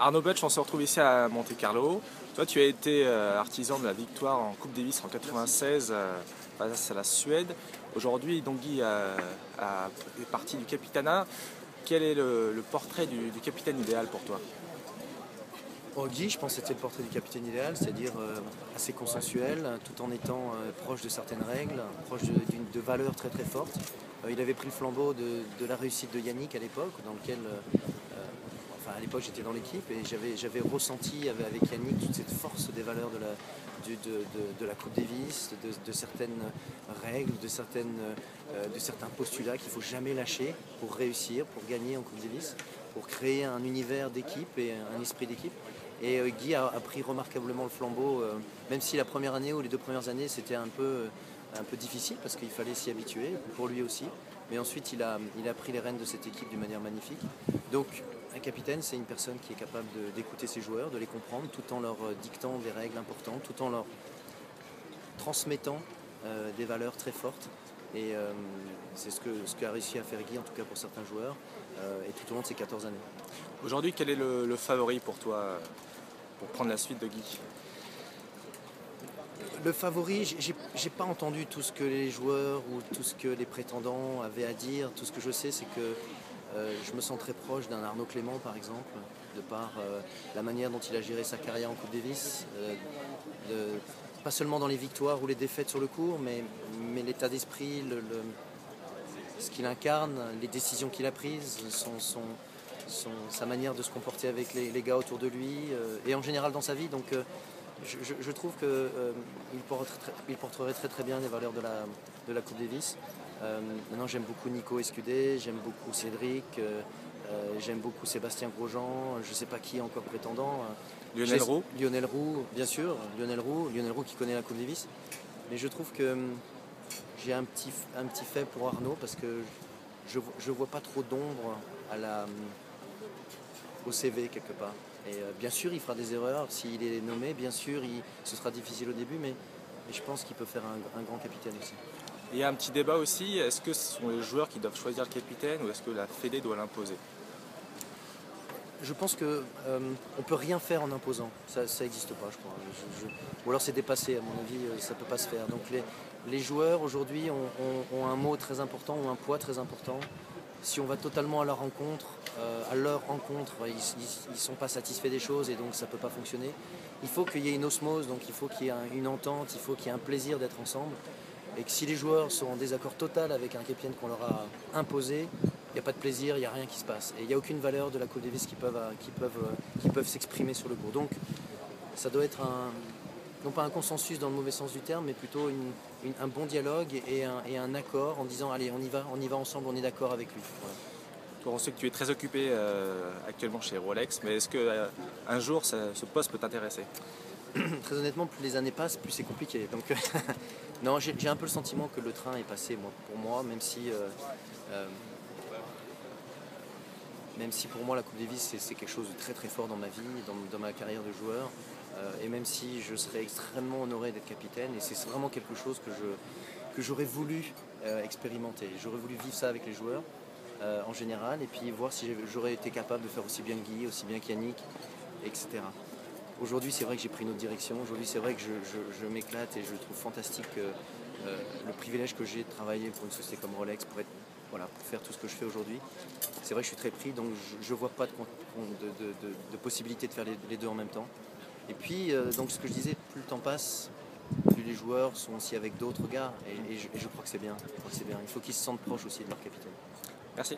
Arnaud Butch, on se retrouve ici à Monte-Carlo. Toi, tu as été artisan de la victoire en Coupe Davis en 96 face à la Suède. Aujourd'hui, donc Guy est parti du Capitana. Quel est le portrait du capitaine idéal pour toi? Guy, je pense que c'était le portrait du capitaine idéal, c'est-à-dire assez consensuel, tout en étant proche de certaines règles, proche de valeurs très très fortes. Il avait pris le flambeau de la réussite de Yannick à l'époque, dans lequel, enfin à l'époque j'étais dans l'équipe et j'avais ressenti avec Yannick toute cette force des valeurs de la Coupe Davis, de certaines règles, de certains postulats qu'il ne faut jamais lâcher pour réussir, pour gagner en Coupe Davis, pour créer un univers d'équipe et un esprit d'équipe. Et Guy a pris remarquablement le flambeau, même si la première année ou les 2 premières années c'était un peu difficile parce qu'il fallait s'y habituer, pour lui aussi. Mais ensuite il a pris les rênes de cette équipe d'une manière magnifique. Donc un capitaine, c'est une personne qui est capable d'écouter ses joueurs, de les comprendre, tout en leur dictant des règles importantes, tout en leur transmettant des valeurs très fortes. Et c'est ce qu'a réussi à faire Guy, en tout cas pour certains joueurs, et tout au long de ces 14 années. Aujourd'hui, quel est le favori pour toi pour prendre la suite de Guy? Le favori, j'ai pas entendu tout ce que les joueurs ou tout ce que les prétendants avaient à dire. Tout ce que je sais, c'est que je me sens très proche d'un Arnaud Clément, par exemple, de par la manière dont il a géré sa carrière en Coupe Davis. Pas seulement dans les victoires ou les défaites sur le court, mais l'état d'esprit, ce qu'il incarne, les décisions qu'il a prises, sa manière de se comporter avec les gars autour de lui et en général dans sa vie. Donc je trouve qu'il porterait très très bien les valeurs de la Coupe Davis. Maintenant j'aime beaucoup Nico Escudé, j'aime beaucoup Cédric, j'aime beaucoup Sébastien Grosjean, je ne sais pas qui est encore prétendant. Lionel Roux. Lionel Roux, bien sûr, Lionel Roux qui connaît la Coupe Davis. Mais je trouve que j'ai un petit fait pour Arnaud parce que je ne vois pas trop d'ombre au CV quelque part. Et bien sûr, il fera des erreurs s'il est nommé, bien sûr, ce sera difficile au début, mais je pense qu'il peut faire un grand capitaine aussi. Il y a un petit débat aussi, est-ce que ce sont les joueurs qui doivent choisir le capitaine ou est-ce que la Fédé doit l'imposer? Je pense qu'on ne peut rien faire en imposant, ça n'existe pas je crois. Ou alors c'est dépassé, à mon avis, ça ne peut pas se faire. Donc les joueurs aujourd'hui ont un mot très important, ont un poids très important. Si on va totalement à leur rencontre, ils ne sont pas satisfaits des choses et donc ça ne peut pas fonctionner. Il faut qu'il y ait une osmose, donc il faut qu'il y ait une entente, il faut qu'il y ait un plaisir d'être ensemble. Et que si les joueurs sont en désaccord total avec un capitaine qu'on leur a imposé, il n'y a pas de plaisir, il n'y a rien qui se passe. Et il n'y a aucune valeur de la Coupe Davis qui peuvent s'exprimer sur le court. Donc ça doit être non pas un consensus dans le mauvais sens du terme, mais plutôt un bon dialogue et un accord en disant allez on y va ensemble, on est d'accord avec lui. Voilà. Toi, on sait que tu es très occupé actuellement chez Rolex, mais est-ce qu'un jour ce poste peut t'intéresser? Très honnêtement, plus les années passent, plus c'est compliqué. Donc non, j'ai un peu le sentiment que le train est passé pour moi, même si pour moi la Coupe Davis c'est quelque chose de très très fort dans ma vie, dans ma carrière de joueur, et même si je serais extrêmement honoré d'être capitaine, et c'est vraiment quelque chose que j'aurais voulu expérimenter. J'aurais voulu vivre ça avec les joueurs en général, et puis voir si j'aurais été capable de faire aussi bien que Guy, aussi bien qu'Yannick, etc. Aujourd'hui, c'est vrai que j'ai pris une autre direction. Aujourd'hui, c'est vrai que je m'éclate et je trouve fantastique le privilège que j'ai de travailler pour une société comme Rolex, pour faire tout ce que je fais aujourd'hui. C'est vrai que je suis très pris, donc je ne vois pas de possibilité de faire les deux en même temps. Et puis, donc ce que je disais, plus le temps passe, plus les joueurs sont aussi avec d'autres gars. Et je crois que c'est bien. Il faut qu'ils se sentent proches aussi de leur capitaine. Merci.